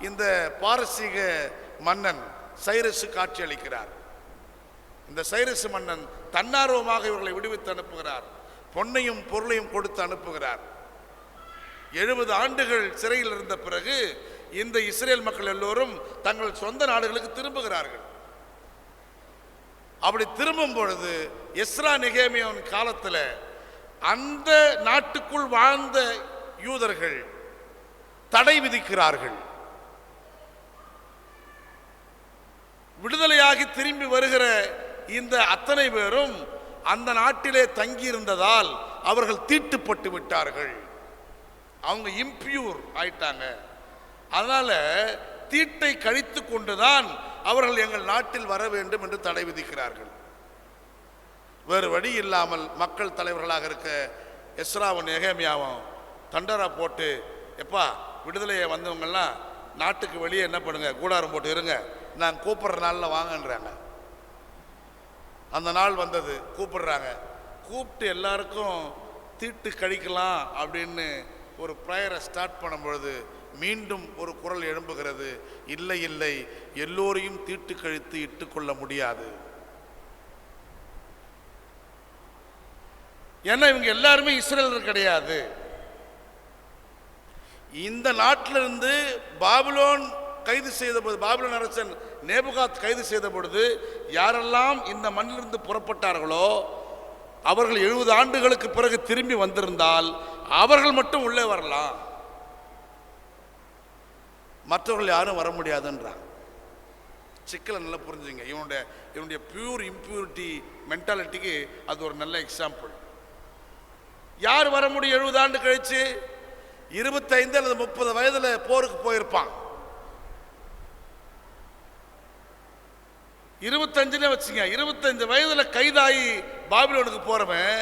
இந்த பாரசீக மன்னன் சைரஸ் காட்சி அளிக்கிறார். இந்த சைரஸ் மன்னன் தன்னார்வமாக இவர்களை விடுவித்து அனுப்புகிறார். பொன்னையும் பொருளையும் கொடுத்து அனுப்புகிறார். 70 ஆண்டுகள் சிறையில் இருந்த பிறகு இந்த இஸ்ரேல் மக்கள் எல்லோரும் தங்கள் சொந்த நாடுகளுக்கு திரும்புகிறார்கள். அப்படி திரும்பும் பொழுது எஸ்ரா நெகேமியாவின் காலத்தில் அந்த நாட்டுக்குள் வாழ்ந்த யூதர்கள் தடை விதிக்கிறார்கள். விடுதலையாகி திரும்பி வருகிற இந்த அத்தனை பேரும் அந்த நாட்டிலே தங்கியிருந்ததால் அவர்கள் தீட்டுப்பட்டு விட்டார்கள். அவங்க இம்பியூர் ஆயிட்டாங்க. அதனால தீட்டை கழித்து கொண்டுதான் அவர்கள் எங்கள் நாட்டில் வர வேண்டும் என்று தடை விதிக்கிறார்கள். வேறு வழி இல்லாமல் மக்கள் தலைவர்களாக இருக்க எஸ்ராவும் நெகேமியாவும் தண்டரா போட்டு, எப்பா விடுதலையை வந்தவங்கெல்லாம் நாட்டுக்கு வெளியே என்ன பண்ணுங்க, கூடாரம் போட்டு இருங்க, நான் கூப்பிட்ற நாளில் வாங்கன்றாங்க. அந்த நாள் வந்தது, கூப்பிடுறாங்க. கூப்பிட்டு எல்லாருக்கும் தீட்டு கழிக்கலாம் அப்படின்னு ஒரு ப்ரேயரை ஸ்டார்ட் பண்ணும்பொழுது மீண்டும் ஒரு குரல் எழும்புகிறது, இல்லை இல்லை, எல்லோரையும் தீட்டு கழித்து இட்டுக்கொள்ள முடியாது. ஏன்னா இவங்க எல்லாருமே இஸ்ரேலர் கிடையாது. இந்த நாட்டிலிருந்து பாபிலோன் கைது செய்த போது, பாபிலோன் அரசன் நேபுகாத் கைது செய்த பொழுது யாரெல்லாம் இந்த மண்ணிலிருந்து புறப்பட்டார்களோ அவர்கள் 70 ஆண்டுகளுக்கு பிறகு திரும்பி வந்திருந்தால் அவர்கள் மட்டும் உள்ளே வரலாம். மற்றவர்கள் யாரும் வர முடியாதுன்றான். சிக்கலை நல்லா புரிஞ்சுங்க. இவனுடைய பியூர் இம்பியூரிட்டி மென்டாலிட்டிக்கு அது ஒரு நல்ல எக்ஸாம்பிள். யார் வர முடியும்? 70 ஆண்டு கழிச்சு 25 அல்லது 30 வயதுல போருக்கு போயிருப்பான். 25 வச்சுங்க, 25 வயதுல கைதாகி பாபிலோனுக்கு போறவன்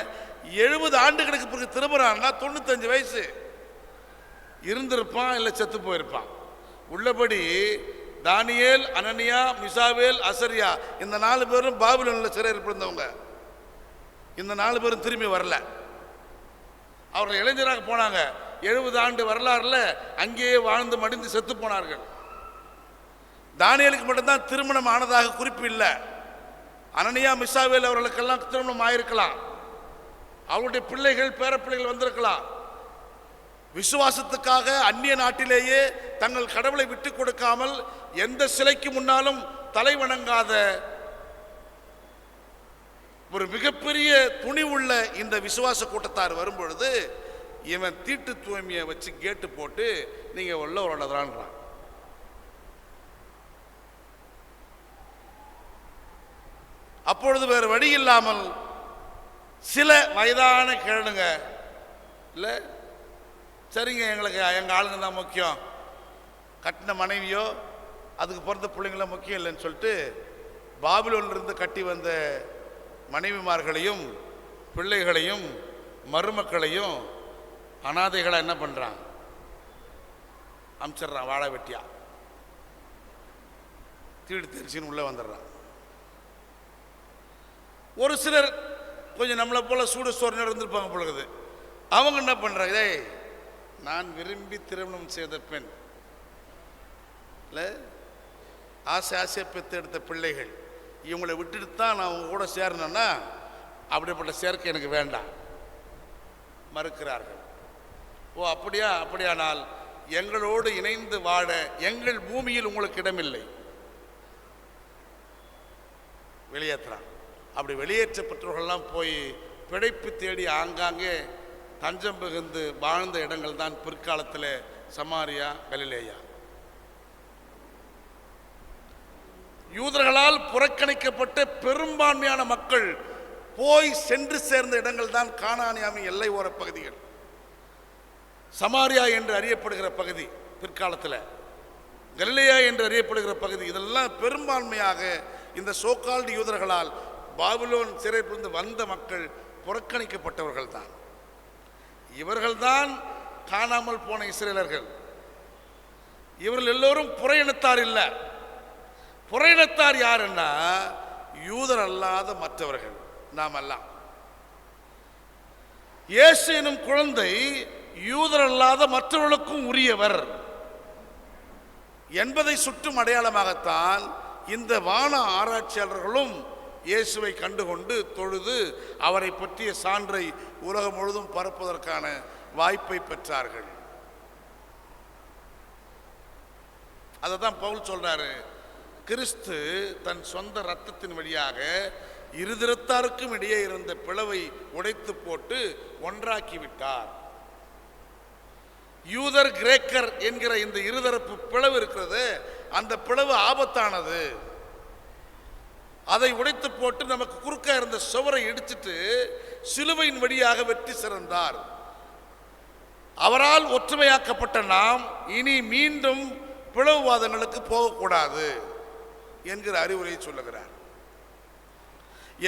70 ஆண்டுகளுக்கு பிறகு திரும்புறான்னா 95 வயசு இருந்திருப்பான், இல்லை செத்து போயிருப்பான். உள்ளபடி தானியேல், அனனியா, மிசாவேல், அசரியா இந்த 4 பேரும் பாபிலோனில் சிறையில் இருந்தவங்க. இந்த 4 பேரும் திரும்பி வரல. அவர்கள் இளைஞராக போனாங்க. 70 ஆண்டு வரலாறுல அங்கேயே வாழ்ந்து மடிந்து செத்து போனார்கள். தானியேலுக்கு மட்டும்தான் திருமணம் ஆனதாக குறிப்பு இல்லை. அனனியா, மிசாவேல் அவர்களுக்கெல்லாம் திருமணம் ஆயிருக்கலாம். அவருடைய பிள்ளைகள், பேரப்பிள்ளைகள் வந்திருக்கலாம். விசுவாசத்துக்காக அந்நிய நாட்டிலேயே தங்கள் கடவுளை விட்டு கொடுக்காமல் எந்த சிலைக்கு முன்னாலும் தலை வணங்காத ஒரு மிகப்பெரிய துணிவுள்ள இந்த விசுவாச கூட்டத்தார் வரும்பொழுது இவன் தீட்டு தூய்மையை வச்சு கேட்டு போட்டு நீங்க உள்ள வரலான்றான். அப்பொழுது வேறு வழி இல்லாமல் சில வயதான கிழனுங்க இல்லை, சரிங்க எங்களுக்கு எங்கள் ஆளுங்க தான் முக்கியம், கட்டின மனைவியோ அதுக்கு பிறந்த பிள்ளைங்களோ முக்கியம் இல்லைன்னு சொல்லிட்டு பாபிலோனிலிருந்து கட்டி வந்த மனைவிமார்களையும் பிள்ளைகளையும் மருமக்களையும் அனாதைகளை என்ன பண்ணுறான்? அமிச்சிட்றான். வாழை வெட்டியா தீடு தெரிச்சின்னு உள்ளே வந்துடுறான். ஒரு சிலர் கொஞ்சம் நம்மளை போல சூடு சோறு இருந்திருப்பாங்க பொழுது. அவங்க என்ன பண்ணுறாங்க? நான் விரும்பி திருமணம் செய்த பெண் இல்லை, ஆசையை பெற்று எடுத்த பிள்ளைகள், இவங்களை விட்டுட்டு தான் நான் அவங்க கூட சேரணும்னா அப்படிப்பட்ட சேர்க்கை எனக்கு வேண்டாம் மறுக்கிறார்கள். ஓ அப்படியா? அப்படியானால் எங்களோடு இணைந்து வாழ எங்கள் பூமியில் உங்களுக்கு இடமில்லை, வெளியேற்றுறான். அப்படி வெளியேற்றப்பட்டவர்கள்லாம் போய் பிழைப்பு தேடி ஆங்காங்கே தஞ்சம் மிகுந்து வாழ்ந்த இடங்கள் தான் பிற்காலத்தில் சமாரியா, கலிலேயா. யூதர்களால் புறக்கணிக்கப்பட்ட பெரும்பான்மையான மக்கள் போய் சென்று சேர்ந்த இடங்கள் தான் கானானியாவின் எல்லை ஓர பகுதிகள். சமாரியா என்று அறியப்படுகிற பகுதி, பிற்காலத்தில் கலிலேயா என்று அறியப்படுகிற பகுதி, இதெல்லாம் பெரும்பான்மையாக இந்த சோகால்டு யூதர்களால் பாபிலோன் சிறையிலிருந்து வந்த மக்கள் புறக்கணிக்கப்பட்டவர்கள் தான். இவர்கள்தான் காணாமல் போன இஸ்ரேலர்கள். இவர்கள் எல்லோரும் புற இனத்தார் இல்லை. புற இனத்தார் யாருன்னா யூதர் அல்லாத மற்றவர்கள். நாம் எல்லாம் இயேசு எனும் குழந்தை யூதர் அல்லாத மற்றவர்களுக்கும் உரியவர் என்பதை சுட்டும் அடையாளமாகத்தான் இந்த வான ஆராய்ச்சியாளர்களும் இயேசுவை கண்டுகொண்டு தொழுது அவரை பற்றிய சான்றை உலகம் முழுதும் பரப்புவதற்கான வாய்ப்பை பெற்றார்கள். அதை தான் பவுல் சொல்றாரு, கிறிஸ்து தன் சொந்த இரத்தத்தின் வழியாக இருதிறத்தாருக்கும் இடையே இருந்த பிளவை உடைத்து போட்டு ஒன்றாக்கி விட்டார். யூதர் கிரேக்கர் என்கிற இந்த இருதரப்பு பிளவு இருக்கிறது, அந்த பிளவு ஆபத்தானது. அதை உடைத்து போட்டு நமக்கு குறுக்க இருந்த சுவரை இடிச்சிட்டு சிலுவையின் வழியாக வெற்றி சிறந்தார். அவரால் ஒற்றுமையாக்கப்பட்ட நாம் இனி மீண்டும் பிளவுவாதங்களுக்கு போகக்கூடாது என்கிற அறிவுரையை சொல்லுகிறார்.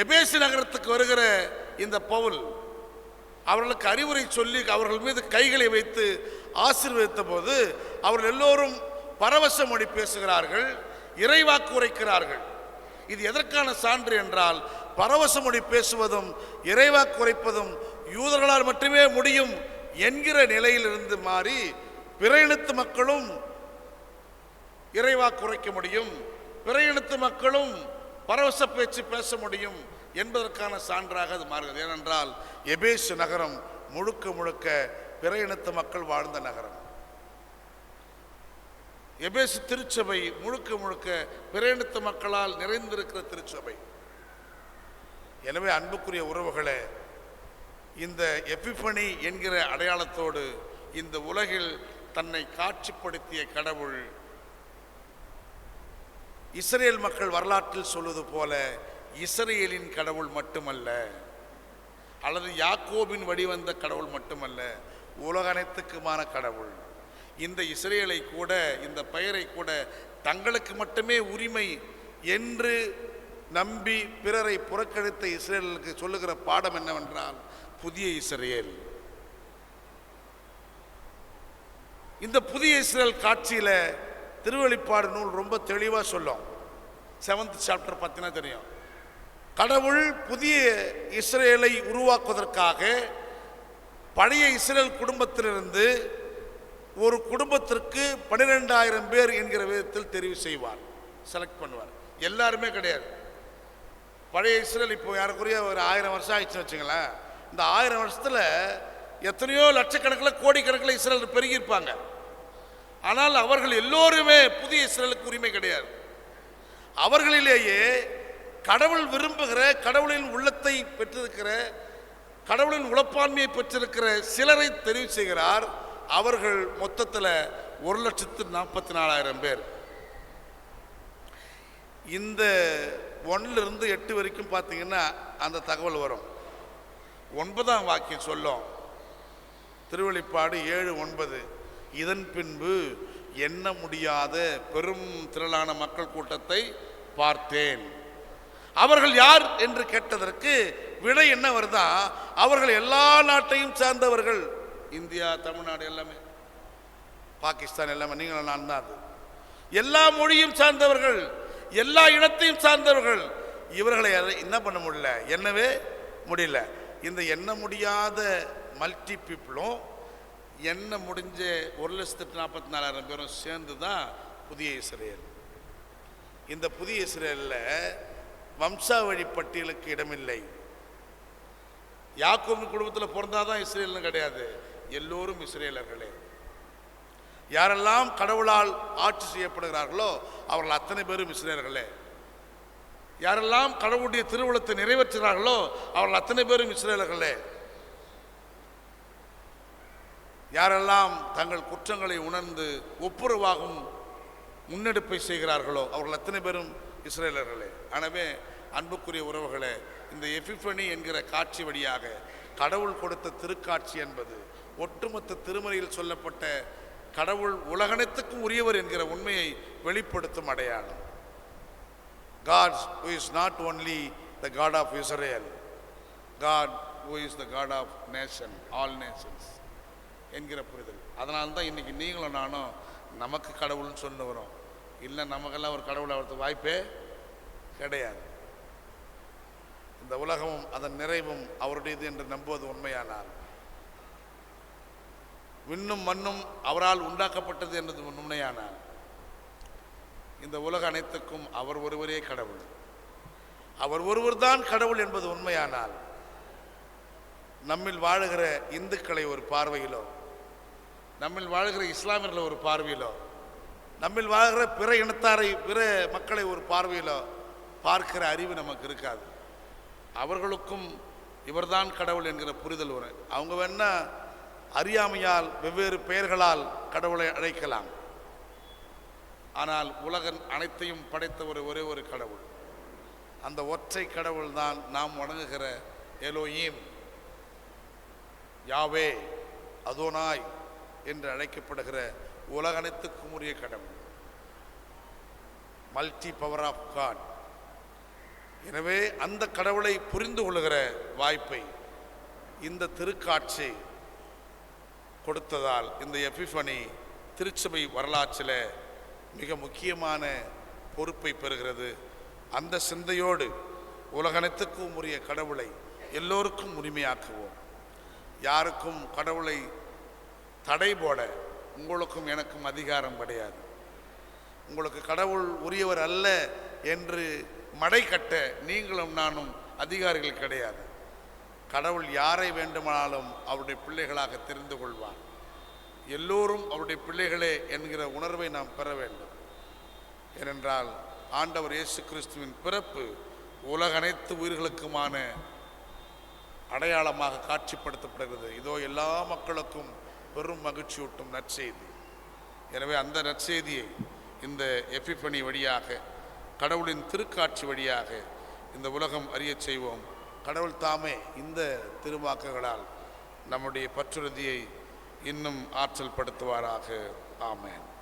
எபேசு நகரத்துக்கு வருகிற இந்த பவுல் அவர்களுக்கு அறிவுரை சொல்லி அவர்கள் மீது கைகளை வைத்து ஆசீர்வதித்த போது அவர்கள் எல்லோரும் பரவச மொழி பேசுகிறார்கள், இறைவாக்கு உரைக்கிறார்கள். இது எதற்கான சான்று என்றால், பரவச மொழி பேசுவதும் இறைவாக்கு உரைப்பதும் யூதர்களால் மட்டுமே முடியும் என்கிற நிலையிலிருந்து மாறி பிற இனத்து மக்களும் இறைவாக்கு உரைக்க முடியும், பிற இனத்து மக்களும் பரவச பேச்சு பேச முடியும் என்பதற்கான சான்றாக அது மாறுகிறது. ஏனென்றால் எபேசு நகரம் முழுக்க முழுக்க பிற இனத்து மக்கள் வாழ்ந்த நகரம். எபேசு திருச்சபை முழுக்க முழுக்க பிற இனத்து மக்களால் நிறைந்திருக்கிற திருச்சபை. எனவே அன்புக்குரிய உறவுகளே, இந்த எபிஃபனி என்கிற அடையாளத்தோடு இந்த உலகில் தன்னை காட்சிப்படுத்திய கடவுள் இஸ்ரேல் மக்கள் வரலாற்றில் சொல்வது போல இஸ்ரேலின் கடவுள் மட்டுமல்ல, அல்லது யாக்கோபின் வழிவந்த கடவுள் மட்டுமல்ல, உலக அனைத்துக்குமான கடவுள். இந்த இஸ்ரேலை கூட, இந்த பெயரை கூட தங்களுக்கு மட்டுமே உரிமை என்று நம்பி பிறரை புறக்கணித்த இஸ்ரேலுக்கு சொல்லுகிற பாடம் என்னவென்றால் புதிய இஸ்ரேல். இந்த புதிய இஸ்ரேல் காட்சியில் திருவெளிப்பாடு நூல் ரொம்ப தெளிவாக சொல்லும். 7th chapter பார்த்தீங்கன்னா தெரியும். கடவுள் புதிய இஸ்ரேலை உருவாக்குவதற்காக பழைய இஸ்ரேல் குடும்பத்திலிருந்து ஒரு குடும்பத்திற்கு 12,000 பேர் என்கிற விதத்தில் தெரிவு செய்வார், செலக்ட் பண்ணுவார். எல்லாருமே கிடையாது. பழைய இஸ்ரேல் இப்போ யாருக்குரிய ஒரு 1000 வருஷம் ஆயிடுச்சுன்னு வச்சுங்களேன். இந்த 1000 வருஷத்தில் எத்தனையோ லட்சக்கணக்கில் கோடிக்கணக்கில் இஸ்ரேல் பெருகியிருப்பாங்க. ஆனால் அவர்கள் எல்லோருமே புதிய இஸ்ரேலுக்கு உரிமை கிடையாது. அவர்களிலேயே கடவுள் விரும்புகிற, கடவுளின் உள்ளத்தை பெற்றிருக்கிற, கடவுளின் உளப்பான்மையை பெற்றிருக்கிற சிலரை தெரிவு செய்கிறார். அவர்கள் மொத்தத்தில் 1,44,000 பேர். இந்த 1லிருந்து 8 வரைக்கும் பார்த்தீங்கன்னா அந்த தகவல் வரும். 9ஆம் வாக்கியம் சொல்லும், திருவெளிப்பாடு 7:9, இதன் பின்பு எண்ண முடியாத பெரும் திரளான மக்கள் கூட்டத்தை பார்த்தேன். அவர்கள் யார் என்று கேட்டதற்கு விடை என்ன வருதா? அவர்கள் எல்லா நாட்டையும் சார்ந்தவர்கள். இந்தியா, தமிழ்நாடு எல்லாமே, பாகிஸ்தான் எல்லாமே, நீங்கள் நான் தான். அது எல்லா மொழியும் சார்ந்தவர்கள், எல்லா இனத்தையும் சார்ந்தவர்கள். இவர்களை என்ன பண்ண முடியல, என்னவே முடியல. இந்த எண்ண முடியாத மல்டி பீப்புளும் எண்ண முடிஞ்ச 1,44,000 பேரும் சேர்ந்து தான் புதிய இஸ்ரேல். இந்த புதிய இஸ்ரேலில் வம்சாவழி பட்டியலுக்கு இடமில்லை. யாக்கோபின் குடும்பத்தில் பிறந்தாதான் இஸ்ரேல்னு கிடையாது, எல்லோரும் இஸ்ரேலர்களே. யாரெல்லாம் கடவுளால் ஆட்சி செய்யப்படுகிறார்களோ அவர்கள் அத்தனை பேரும் இஸ்ரேலர்களே. யாரெல்லாம் கடவுளுடைய திருவுளத்தை நிறைவேற்றுகிறார்களோ அவர்கள் அத்தனை பேரும் இஸ்ரேலர்களே. யாரெல்லாம் தங்கள் குற்றங்களை உணர்ந்து ஒப்புரவாகும் முன்னெடுப்பை செய்கிறார்களோ அவர்கள் அத்தனை பேரும் இஸ்ரேலர்களே. எனவே அன்புக்குரிய உறவுகளே, இந்த எபிஃபனி என்கிற காட்சி வழியாக கடவுள் கொடுத்த திருக்காட்சி என்பது ஒட்டுமொத்த திருமறையில் சொல்லப்பட்ட கடவுள் உலகனைத்துக்கும் உரியவர் என்கிற உண்மையை வெளிப்படுத்தும் அடையாளம். God who is not only the God of Israel, God who is the God of nation, all nations என்கிற புரிதல். அதனால்தான் இன்னைக்கு நீங்களும் நானும் நமக்கு கடவுள்னு சொல்ல வரோம். இல்லை, நமக்கெல்லாம் ஒரு கடவுள் அவருக்கு வாய்ப்பே கிடையாது. இந்த உலகமும் அதன் நிறைவும் அவருடையது என்று நம்புவது உண்மையானால், விண்ணும் மண்ணும் அவரால் உண்டாக்கப்பட்டது என்பது உண்மையானால், இந்த உலக அனைத்துக்கும் அவர் ஒருவரே கடவுள், அவர் ஒருவர் தான் கடவுள் என்பது உண்மையானால், நம்மில் வாழுகிற இந்துக்களை ஒரு பார்வையிலோ, நம்மில் வாழ்கிற இஸ்லாமியர்களை ஒரு பார்வையிலோ, நம்மில் வாழ்கிற பிற இனத்தாரை, பிற மக்களை ஒரு பார்வையிலோ பார்க்கிற அறிவு நமக்கு இருக்காது. அவர்களுக்கும் இவர்தான் கடவுள் என்கிற புரிதல் வரும். அவங்க வேணா அறியாமையால் வெவ்வேறு பெயர்களால் கடவுளை அழைக்கலாம். ஆனால் உலகம் அனைத்தையும் படைத்த ஒரே ஒரு கடவுள், அந்த ஒற்றை கடவுள் தான் நாம் வணங்குகிற எலோஹீம், யாவே, அதோனாய் என்று அழைக்கப்படுகிற உலக அனைத்துக்கும் உரிய கடவுள், மல்டி பவர் ஆஃப் காட். எனவே அந்த கடவுளை புரிந்து கொள்ளுகிற வாய்ப்பை இந்த திருக்காட்சி கொடுத்ததால் இந்த எபிஃபனி திருச்சபை வரலாற்றில் மிக முக்கியமான பொறுப்பை பெறுகிறது. அந்த சிந்தையோடு உலகனைத்துக்கும் உரிய கடவுளை எல்லோருக்கும் உரிமையாக்குவோம். யாருக்கும் கடவுளை தடை போட உங்களுக்கும் எனக்கும் அதிகாரம் கிடையாது. உங்களுக்கு கடவுள் உரியவர் அல்ல என்று மடை கட்ட நீங்களும் நானும் அதிகாரிகள் கிடையாது. கடவுள் யாரை வேண்டுமானாலும் அவருடைய பிள்ளைகளாக தெரிந்து கொள்வார். எல்லோரும் அவருடைய பிள்ளைகளே என்கிற உணர்வை நாம் பெற வேண்டும். ஏனென்றால் ஆண்டவர் இயேசு கிறிஸ்துவின் பிறப்பு உலக அனைத்து உயிர்களுக்குமான அடையாளமாக காட்சிப்படுத்தப்படுகிறது. இதோ எல்லா மக்களுக்கும் பெரும் மகிழ்ச்சியூட்டும் நற்செய்தி. எனவே அந்த நற்செய்தியை இந்த எபிஃபனி வழியாக கடவுளின் திருக்காட்சி வழியாக இந்த உலகம் அறியச் செய்வோம். கடவுள் தாமே இந்த திருவாக்குகளால் நம்முடைய பற்றுறுதியை இன்னும் ஆற்றல் படுத்துவாராக. ஆமென்.